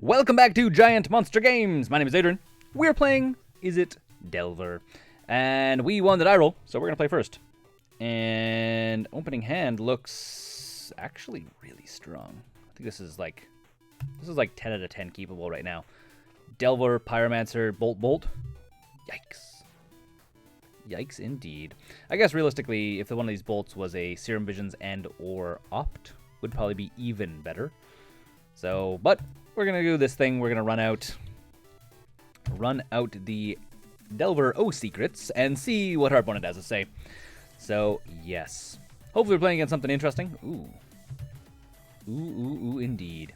Welcome back to GiantMonsterGames. My name is Adrian. We're playing Izzet Delver. And we won the die roll, so we're going to play first. And opening hand looks actually really strong. I think this is like 10 out of 10 keepable right now. Delver, Pyromancer, Bolt. Yikes. Yikes indeed. I guess realistically, if one of these bolts was a Serum Visions and or Opt, would probably be even better. So, but we're going to do this thing. We're going to run out the Delver O secrets and see what our opponent has to say. So, yes. Hopefully we're playing against something interesting. Ooh, indeed.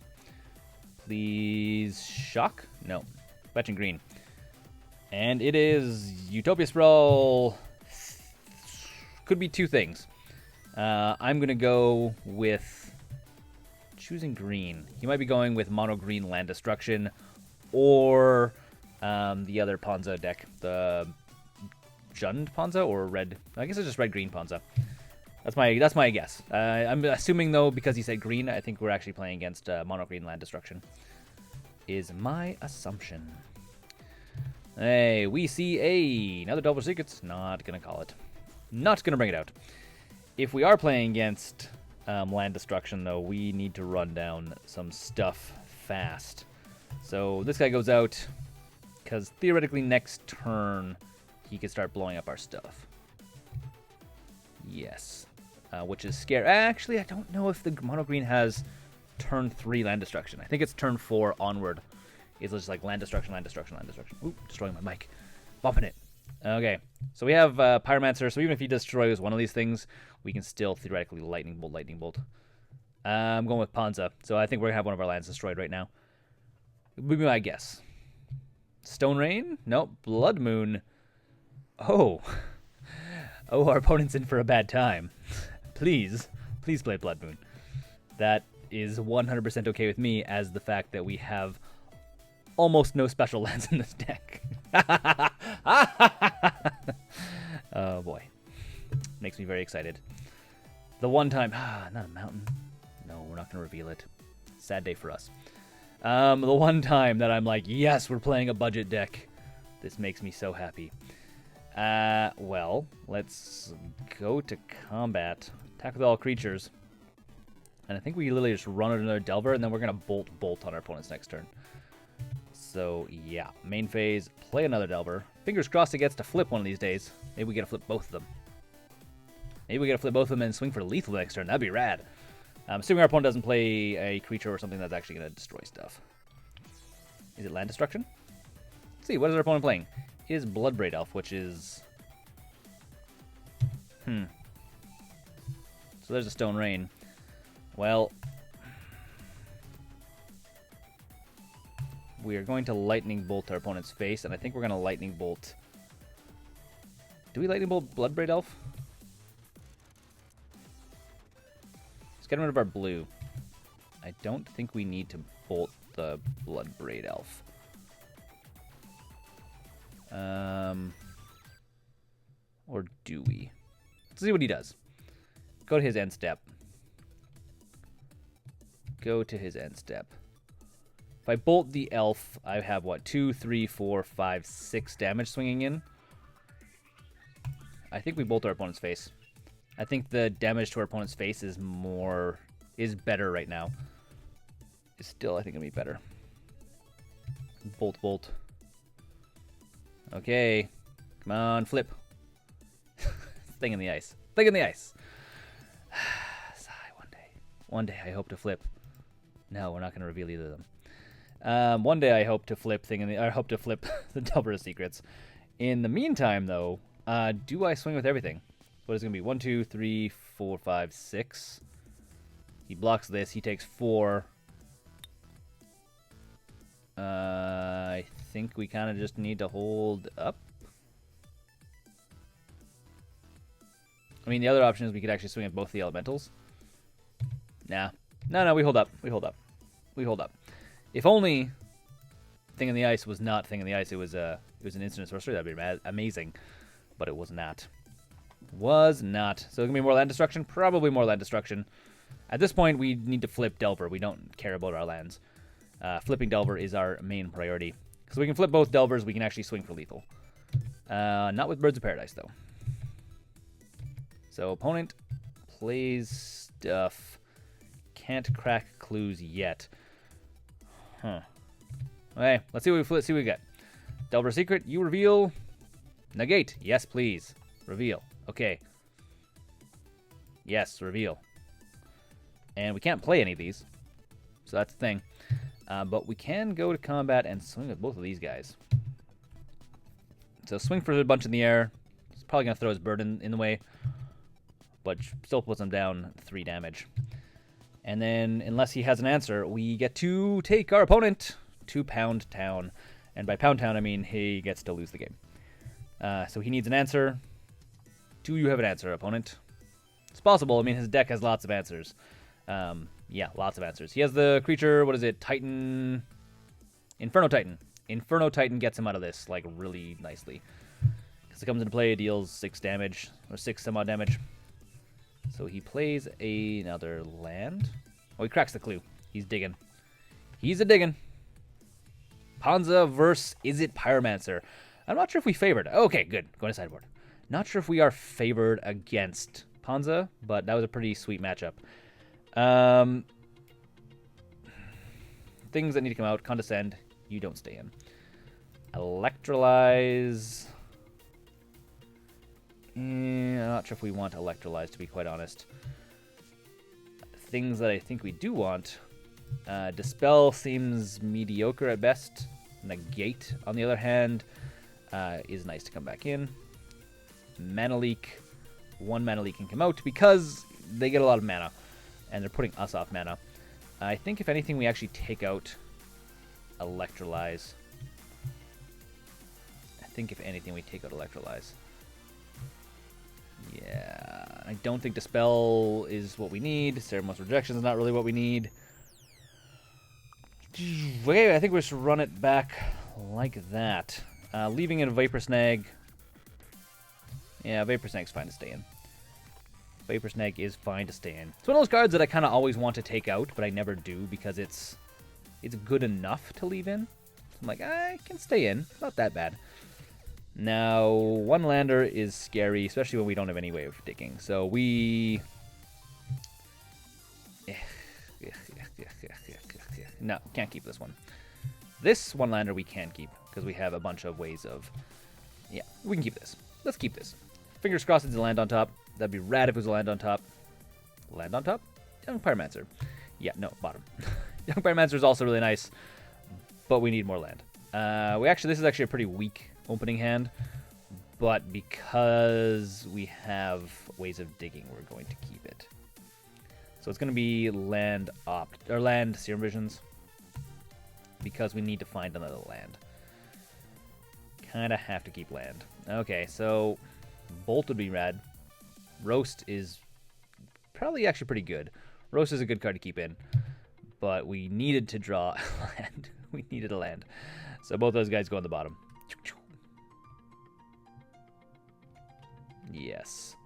Please shock? No. Fetching green. And it is Utopia Sprawl. Could be two things. I'm going to go with choosing green. He might be going with mono green land destruction or the other Ponza deck. The Jund Ponza or red. I guess it's just red-green Ponza. That's my guess. I'm assuming, though, because he said green, I think we're actually playing against mono green land destruction. Is my assumption. Hey, we see another Delver Secrets. Not going to call it. Not going to bring it out. If we are playing against land destruction, though, we need to run down some stuff fast. So this guy goes out because theoretically next turn he could start blowing up our stuff. Yes. Which is scary. Actually, I don't know if the mono green has turn 3 land destruction. I think it's turn 4 onward. It's just like land destruction. Ooh, destroying my mic. Bumping it. Okay, so we have Pyromancer, so even if he destroys one of these things, we can still theoretically Lightning Bolt. I'm going with Ponza, so I think we're going to have one of our lands destroyed right now. Would be my guess. Stone Rain? Nope. Blood Moon. Oh, our opponent's in for a bad time. Please play Blood Moon. That is 100% okay with me, as the fact that we have almost no special lands in this deck. Oh boy. Makes me very excited. The one time... not a mountain. No, we're not going to reveal it. Sad day for us. The one time that I'm like, yes, we're playing a budget deck. This makes me so happy. Well, let's go to combat. Attack with all creatures. And I think we literally just run another Delver, and then we're going to bolt on our opponent's next turn. So, yeah. Main phase, play another Delver. Fingers crossed it gets to flip one of these days. Maybe we get to flip both of them. And swing for lethal next turn. That'd be rad. Assuming our opponent doesn't play a creature or something that's actually going to destroy stuff. Is it land destruction? Let's see, what is our opponent playing? It is Bloodbraid Elf, which is... So there's a Stone Rain. Well... we are going to Lightning Bolt our opponent's face, and I think we're going to Lightning Bolt... Do we Lightning Bolt Bloodbraid Elf? Let's get rid of our blue. I don't think we need to bolt the Bloodbraid Elf. Or do we? Let's see what he does. Go to his end step. If I bolt the elf, I have, what, 2, 3, 4, 5, 6 damage swinging in? I think we bolt our opponent's face. I think the damage to our opponent's face is better right now. It's still, I think, going to be better. Bolt. Okay. Come on, flip. Thing in the ice. Sigh, one day I hope to flip. No, we're not going to reveal either of them. One day I hope to flip the Delver Secrets. In the meantime, though, do I swing with everything? What is it going to be? 1, 2, 3, 4, 5, 6. He blocks this. He takes 4. I think we kind of just need to hold up. I mean, the other option is we could actually swing at both the elementals. Nah. No, we hold up. If only Thing in the Ice was not Thing in the Ice, it was an instant sorcery, that'd be amazing. But it was not. So it's going to be more land destruction? Probably more land destruction. At this point, we need to flip Delver. We don't care about our lands. Flipping Delver is our main priority. So we can flip both Delvers, we can actually swing for lethal. Not with Birds of Paradise, though. So opponent plays stuff. Can't crack clues yet. Huh. Okay, let's see what we get. Delver Secret, you reveal. Negate. Yes, please. Reveal. Okay. Yes, reveal. And we can't play any of these. So that's the thing. But we can go to combat and swing with both of these guys. So swing for a bunch in the air. He's probably going to throw his bird in the way. But still puts him down 3 damage. And then, unless he has an answer, we get to take our opponent to Pound Town. And by Pound Town, I mean he gets to lose the game. So he needs an answer. Do you have an answer, opponent? It's possible. I mean, his deck has lots of answers. Yeah, lots of answers. He has the creature, what is it? Titan... Inferno Titan. Inferno Titan gets him out of this, like, really nicely. Because it comes into play, it deals 6 damage, or 6 some odd damage. So he plays another land. Oh, he cracks the clue. He's digging. He's a digging. Ponza versus Izzet Pyromancer. I'm not sure if we favored. Okay, good. Going to sideboard. Not sure if we are favored against Ponza, but that was a pretty sweet matchup. Things that need to come out. Condescend. You don't stay in. Electrolyze. I'm not sure if we want Electrolyze, to be quite honest. Things that I think we do want. Dispel seems mediocre at best. Negate, on the other hand, is nice to come back in. Mana Leak. 1 Mana Leak can come out because they get a lot of mana. And they're putting us off mana. I think, if anything, we actually take out Electrolyze. I think, if anything, we take out Electrolyze. Yeah, I don't think Dispel is what we need. Ceremon's Rejection is not really what we need. Okay, I think we should run it back like that. Leaving in a Vapor Snag. Yeah, Vapor Snag's fine to stay in. Vapor Snag is fine to stay in. It's one of those cards that I kind of always want to take out, but I never do because it's good enough to leave in. So I'm like, I can stay in. Not that bad. Now, 1 lander is scary, especially when we don't have any way of digging. So we... No, can't keep this one. This 1 lander we can keep, because we have a bunch of ways of... Yeah, we can keep this. Let's keep this. Fingers crossed it's a land on top. That'd be rad if it was a land on top. Land on top? Young Pyromancer. Yeah, no, bottom. Young Pyromancer is also really nice, but we need more land. This is actually a pretty weak opening hand, but because we have ways of digging, we're going to keep it. So it's going to be land Serum Visions, because we need to find another land. Kind of have to keep land. Okay, so Bolt would be rad. Roast is probably actually pretty good. Roast is a good card to keep in, but we needed to draw a land. We needed a land. So both those guys go on the bottom. Yes.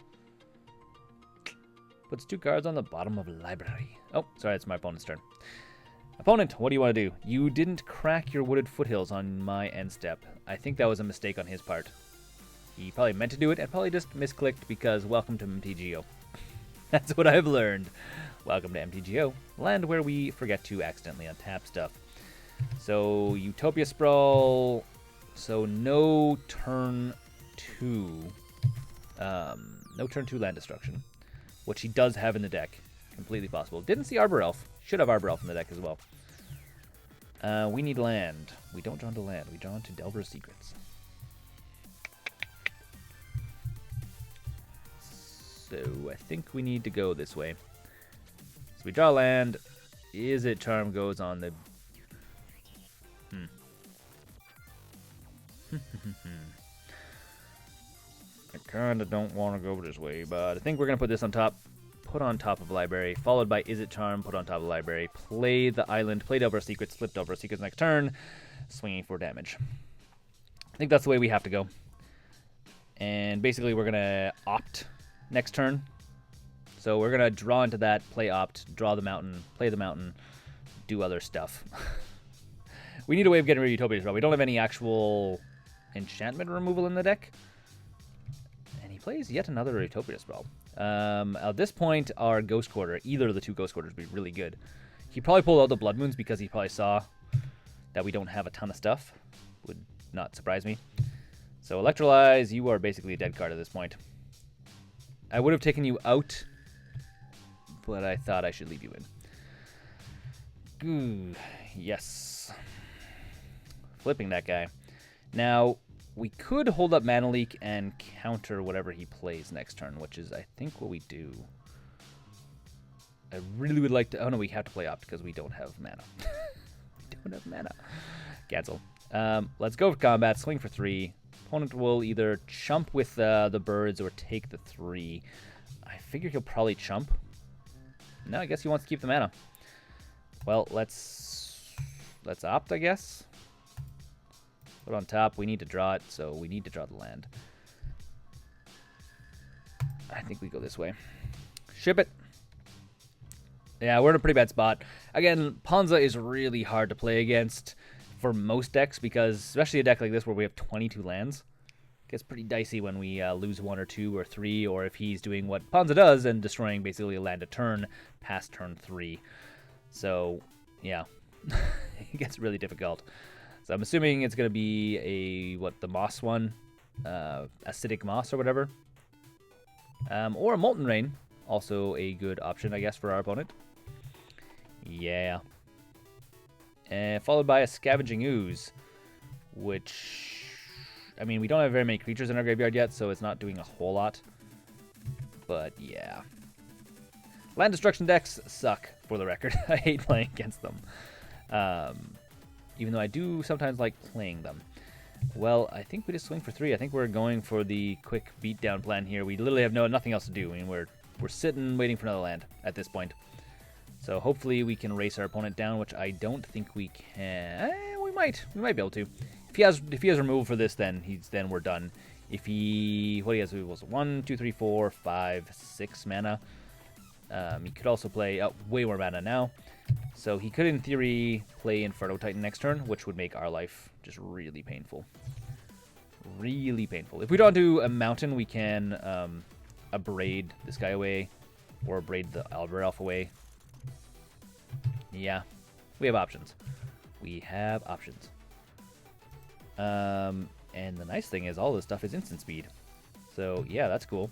Puts 2 cards on the bottom of a library. Oh, sorry, it's my opponent's turn. Opponent, what do you want to do? You didn't crack your Wooded Foothills on my end step. I think that was a mistake on his part. He probably meant to do it and probably just misclicked because welcome to MTGO. That's what I've learned. Welcome to MTGO, land where we forget to accidentally untap stuff. So, Utopia Sprawl. So, no turn 2. No turn 2 land destruction, which he does have in the deck. Completely possible. Didn't see Arbor Elf. Should have Arbor Elf in the deck as well. We need land. We don't draw into land. We draw into Delver's Secrets. So I think we need to go this way. So we draw land. Izzet Charm goes on the... I kind of don't want to go this way, but I think we're going to put this on top. Put on top of library, followed by Izzet Charm, put on top of library. Play the island, play Delver Secrets, flip Delver Secrets next turn, swinging for damage. I think that's the way we have to go. And basically we're going to opt next turn. So we're going to draw into that, play opt, draw the mountain, play the mountain, do other stuff. We need a way of getting rid of Utopia Spell. We don't have any actual enchantment removal in the deck. And he plays yet another Utopia Spell. At this point, our Ghost Quarter, either of the two Ghost Quarters would be really good. He probably pulled out the Blood Moons because he probably saw that we don't have a ton of stuff. Would not surprise me. So Electrolyze, you are basically a dead card at this point. I would have taken you out, but I thought I should leave you in. Ooh, yes. Flipping that guy. Now, we could hold up Mana Leak and counter whatever he plays next turn, which is, I think, what we do. I really would like to... Oh, no, we have to play Opt because we don't have mana. We don't have mana. Cancel. Let's go for combat. Swing for 3. Opponent will either chump with the birds or take the 3. I figure he'll probably chump. No, I guess he wants to keep the mana. Well, let's Opt, I guess. Put on top. We need to draw it, so we need to draw the land. I think we go this way. Ship it. Yeah, we're in a pretty bad spot. Again, Ponza is really hard to play against for most decks because, especially a deck like this where we have 22 lands, it gets pretty dicey when we lose 1 or 2 or 3, or if he's doing what Ponza does and destroying basically a land a turn past turn 3. So, yeah, it gets really difficult. So I'm assuming it's going to be the Moss one, Acidic Moss or whatever, or a Molten Rain, also a good option, I guess, for our opponent. Yeah. Followed by a Scavenging Ooze, which, I mean, we don't have very many creatures in our graveyard yet, so it's not doing a whole lot. But, yeah. Land destruction decks suck, for the record. I hate playing against them. Even though I do sometimes like playing them. Well, I think we just swing for 3. I think we're going for the quick beatdown plan here. We literally have nothing else to do. I mean, we're sitting waiting for another land at this point. So hopefully we can race our opponent down, which I don't think we can. We might be able to. If he has removal for this, then we're done. If he has was 1, 2, 3, 4, 5, 6 mana. He could also play way more mana now. So he could, in theory, play Inferno Titan next turn, which would make our life just really painful. Really painful. If we don't do a mountain, we can abrade this guy away, or abrade the Albert Elf away. Yeah, we have options. We have options. And the nice thing is all this stuff is instant speed. So, yeah, that's cool.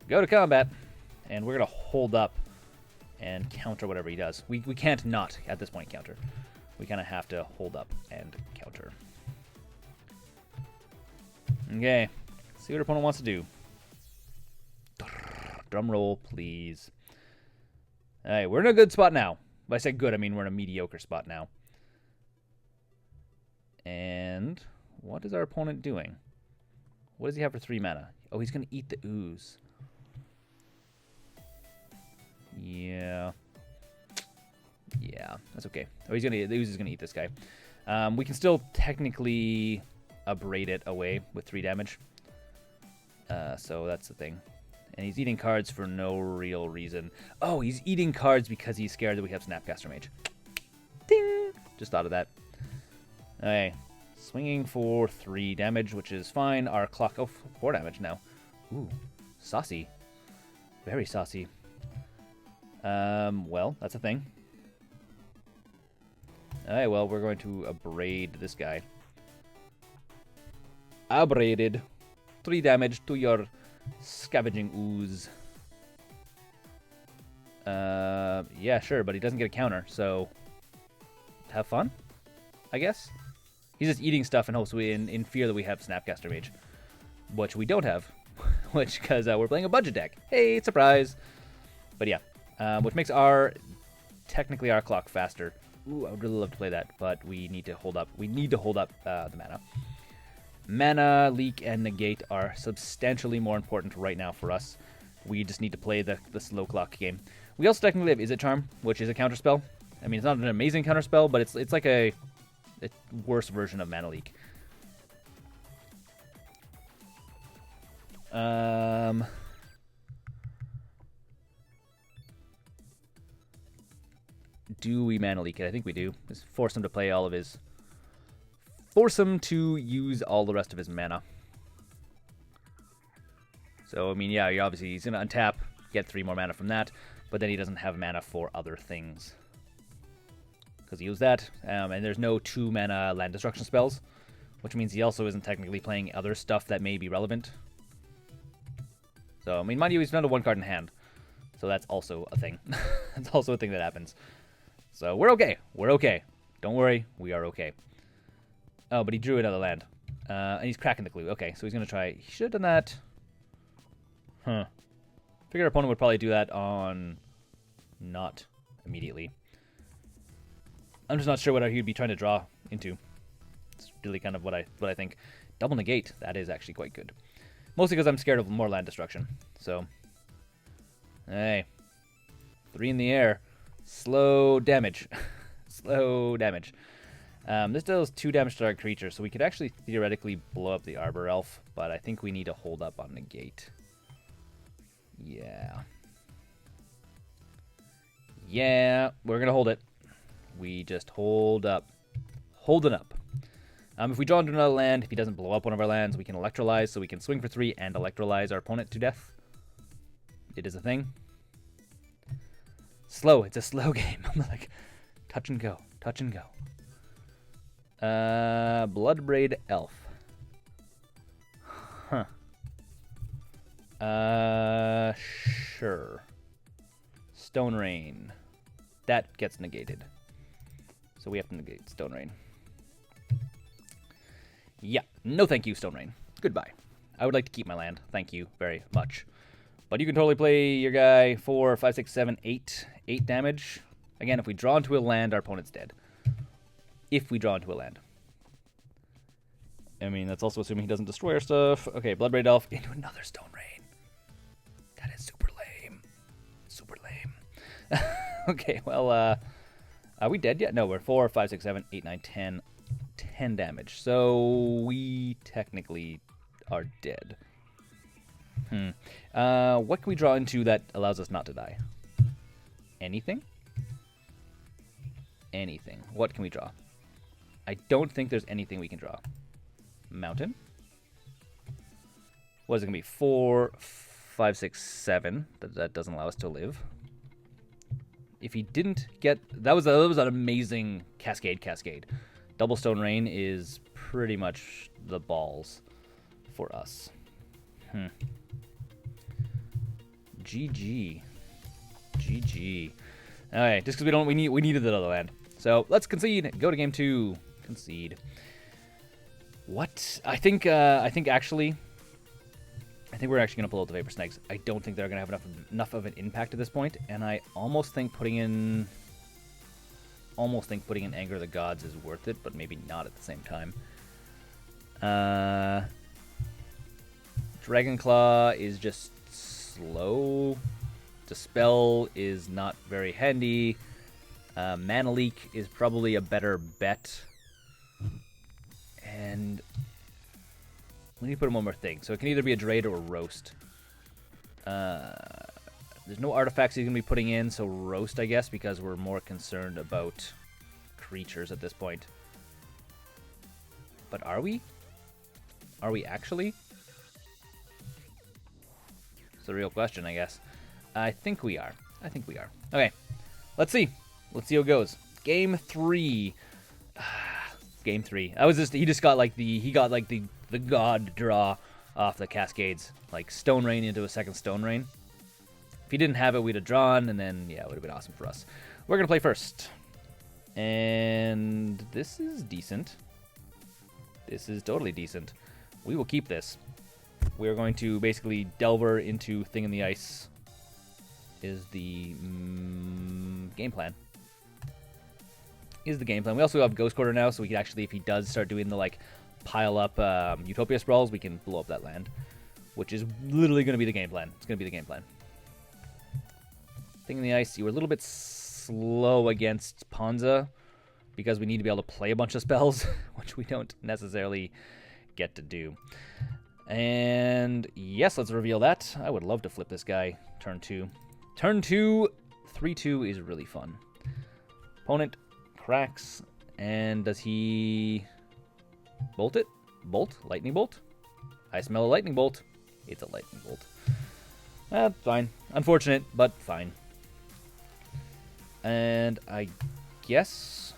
Go to combat, and we're going to hold up and counter whatever he does. We can't not, at this point, counter. We kind of have to hold up and counter. Okay, see what our opponent wants to do. Drum roll, please. All right, we're in a good spot now. When I say good, I mean we're in a mediocre spot now. And what is our opponent doing? What does he have for 3 mana? Oh, he's going to eat the ooze. Yeah. Yeah, that's okay. Oh, the ooze is going to eat this guy. We can still technically abrade it away with 3 damage. So that's the thing. And he's eating cards for no real reason. Oh, he's eating cards because he's scared that we have Snapcaster Mage. Ding! Just thought of that. Okay. Swinging for 3 damage, which is fine. Our clock... Oh, 4 damage now. Ooh. Saucy. Very saucy. Well, that's a thing. Alright, well, we're going to abrade this guy. Abraded. 3 damage to your Scavenging Ooze. Yeah, sure, but he doesn't get a counter, so have fun, I guess. He's just eating stuff and hopefully in fear that we have Snapcaster Mage, which we don't have, which because we're playing a budget deck. Hey, surprise! But yeah, which makes technically our clock faster. Ooh, I would really love to play that, but we need to hold up. We need to hold up the mana. Mana, Leak, and Negate are substantially more important right now for us. We just need to play the slow clock game. We also technically have Izzet Charm, which is a counterspell. I mean, it's not an amazing counterspell, but it's like a worse version of Mana Leak. Do we mana leak it? I think we do. Just force him to play all of his... Force him to use all the rest of his mana. So, I mean, yeah, obviously he's going to untap, get 3 more mana from that, but then he doesn't have mana for other things. Because he used that, and there's no 2 mana land destruction spells, which means he also isn't technically playing other stuff that may be relevant. So, I mean, mind you, he's not a 1 card in hand, so that's also a thing. That's also a thing that happens. So, we're okay. We're okay. Don't worry, we are okay. Oh, but he drew another land. And he's cracking the clue. Okay, so he's going to try... He should have done that... Huh. Figure our opponent would probably do that on... Not immediately. I'm just not sure what he would be trying to draw into. It's really kind of what I think. Double negate. That is actually quite good. Mostly because I'm scared of more land destruction. So... Hey. 3 in the air. Slow damage. Slow damage. This deals 2 damage to our creature, so we could actually theoretically blow up the Arbor Elf, but I think we need to hold up on negate. Yeah. Yeah, we're going to hold it. We just hold up. Hold it up. If we draw into another land, if he doesn't blow up one of our lands, we can electrolyze, so we can swing for 3 and electrolyze our opponent to death. It is a thing. Slow. It's a slow game. I'm like, touch and go. Touch and go. Bloodbraid Elf. Huh. Sure. Stone Rain. That gets negated. So we have to negate Stone Rain. Yeah. No thank you, Stone Rain. Goodbye. I would like to keep my land. Thank you very much. But you can totally play your guy 4, 5, 6, 7, 8. 8 damage. Again, if we draw into a land, our opponent's dead. If we draw into a land. I mean, that's also assuming he doesn't destroy our stuff. Okay, Bloodbraid Elf into another Stone Rain. That is super lame. Super lame. Okay, well, are we dead yet? No, we're 4, 5, 6, 7, 8, 9, 10. 10 damage. So we technically are dead. What can we draw into that allows us not to die? Anything? Anything. What can we draw? I don't think there's anything we can draw. Mountain. What is it going to be? 4, 5, 6, 7. That doesn't allow us to live. If he didn't get... That was an amazing cascade. Double Stone Rain is pretty much the balls for us. GG. GG. Alright, just because we needed that other land. So let's concede. Go to game 2. Concede. What? I think we're actually gonna pull out the Vapor Snakes. I don't think they're gonna have enough of an impact at this point, and I almost think putting in Anger of the Gods is worth it, but maybe not at the same time. Dragonclaw is just slow. Dispel is not very handy. Mana Leak is probably a better bet. And we need to put in one more thing. So it can either be a Draid or a Roast. There's no artifacts he's going to be putting in, so Roast, I guess, because we're more concerned about creatures at this point. But are we? Are we actually? It's a real question, I guess. I think we are. Okay, let's see. Let's see how it goes. Game 3. Game 3. He got the god draw off the Cascades. Like Stone Rain into a second Stone Rain. If he didn't have it, we'd have drawn, and then, yeah, it would have been awesome for us. We're going to play first. And this is decent. This is totally decent. We will keep this. We're going to basically Delver into Thing in the Ice is the game plan. We also have Ghost Quarter now, so we can actually, if he does start doing the, pile up Utopia Sprawls, we can blow up that land. Which is literally going to be the game plan. It's going to be the game plan. Thing in the Ice, you were a little bit slow against Ponza because we need to be able to play a bunch of spells, which we don't necessarily get to do. And yes, let's reveal that. I would love to flip this guy turn 2. Turn 2, 3-2 is really fun. Opponent cracks, and does he bolt it? Bolt? Lightning bolt? I smell a lightning bolt. It's a lightning bolt. Fine. Unfortunate, but fine. And I guess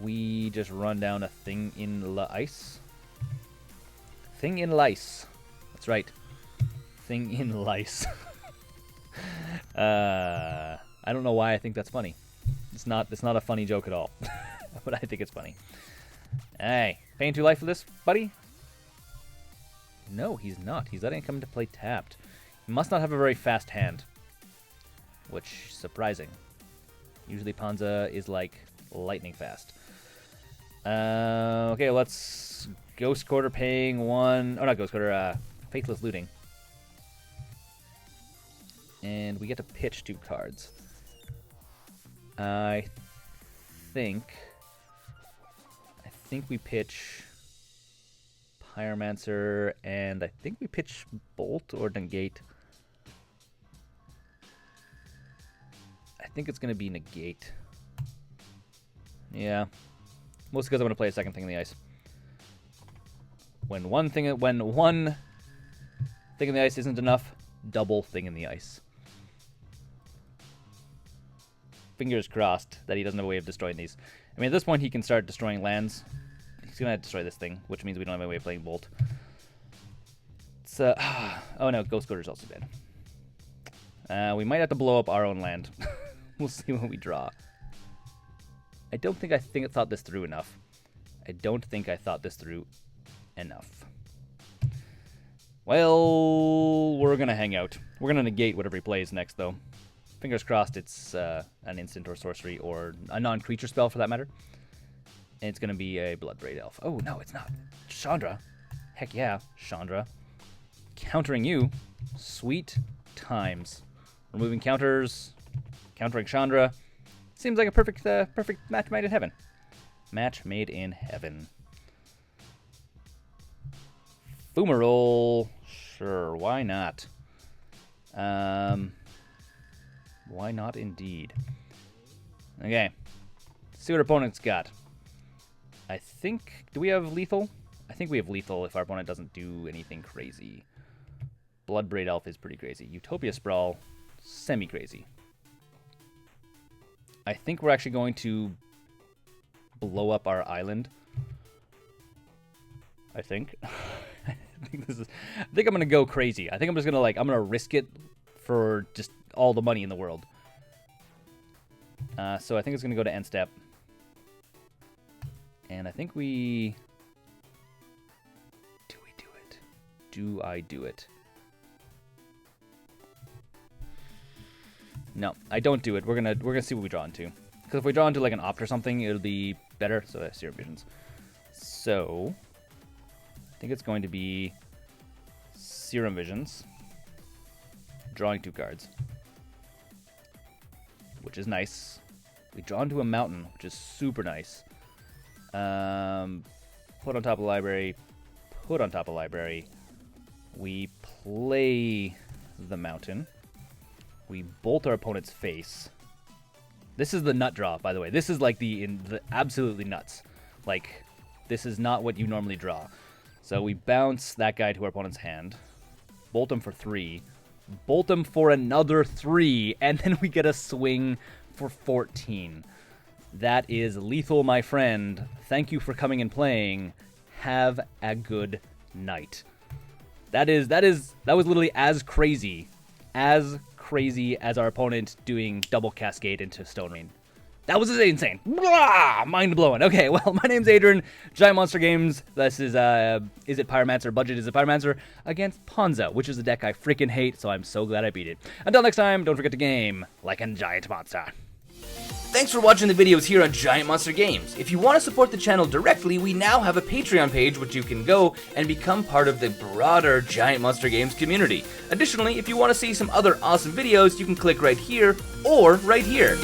we just run down a thing in ice. Thing in lice. That's right. Thing in lice. I don't know why I think that's funny. It's not a funny joke at all. But I think it's funny. Hey, paying 2 life for this, buddy? No, he's not. He's letting it come into play tapped. He must not have a very fast hand. Which, surprising. Usually Ponza is like lightning fast. Okay, let's Ghost Quarter paying 1... Oh, not Ghost Quarter, Faithless Looting. And we get to pitch 2 cards. I think we pitch Pyromancer, and I think we pitch Bolt or Negate. I think it's going to be Negate. Yeah. Mostly because I want to play a second thing in the ice. When one thing in the ice isn't enough, double thing in the ice. Fingers crossed that he doesn't have a way of destroying these. I mean, at this point, he can start destroying lands. He's going to destroy this thing, which means we don't have a way of playing Bolt. It's, oh no, Ghost Quarter's also dead. We might have to blow up our own land. We'll see what we draw. I thought this through enough. Well, we're going to hang out. We're going to negate whatever he plays next, though. Fingers crossed it's an instant or sorcery or a non-creature spell, for that matter. And it's going to be a Bloodbraid Elf. Oh, no, it's not. Chandra. Heck yeah, Chandra. Countering you. Sweet times. Removing counters. Countering Chandra. Seems like a perfect match made in heaven. Match made in heaven. Boomerol. Sure, why not? Why not indeed? Okay. See what our opponent's got. I think... Do we have lethal? I think we have lethal if our opponent doesn't do anything crazy. Bloodbraid Elf is pretty crazy. Utopia Sprawl, semi-crazy. I think we're actually going to blow up our island. I think. I think I'm gonna go crazy. I think I'm just gonna I'm gonna risk it for just all the money in the world. So I think it's gonna go to end step. And I think we... Do we do it? Do I do it? No, I don't do it. We're gonna see what we draw into. Because if we draw into like an opt or something, it'll be better. So that's Serum Visions. So I think it's going to be Serum Visions. Drawing 2 cards. Which is nice. We draw into a mountain, which is super nice. Put on top of the library. Put on top of library. We play the mountain. We bolt our opponent's face. This is the nut draw, by the way. This is like the absolutely nuts. Like, this is not what you normally draw. So we bounce that guy to our opponent's hand. Bolt him for 3. Bolt him for another 3. And then we get a swing for 14. That is lethal, my friend. Thank you for coming and playing. Have a good night. That was literally as crazy as our opponent doing double cascade into Stone Rain. That was insane. Blah! Mind blowing. Okay, well, my name's Adrian, GiantMonsterGames. This is Izzet Pyromancer, budget Izzet Pyromancer against Ponza, which is a deck I freaking hate, so I'm so glad I beat it. Until next time, don't forget to game like a giant monster. Thanks for watching the videos here on Giant Monster Games. If you want to support the channel directly, we now have a Patreon page which you can go and become part of the broader Giant Monster Games community. Additionally, if you want to see some other awesome videos, you can click right here or right here.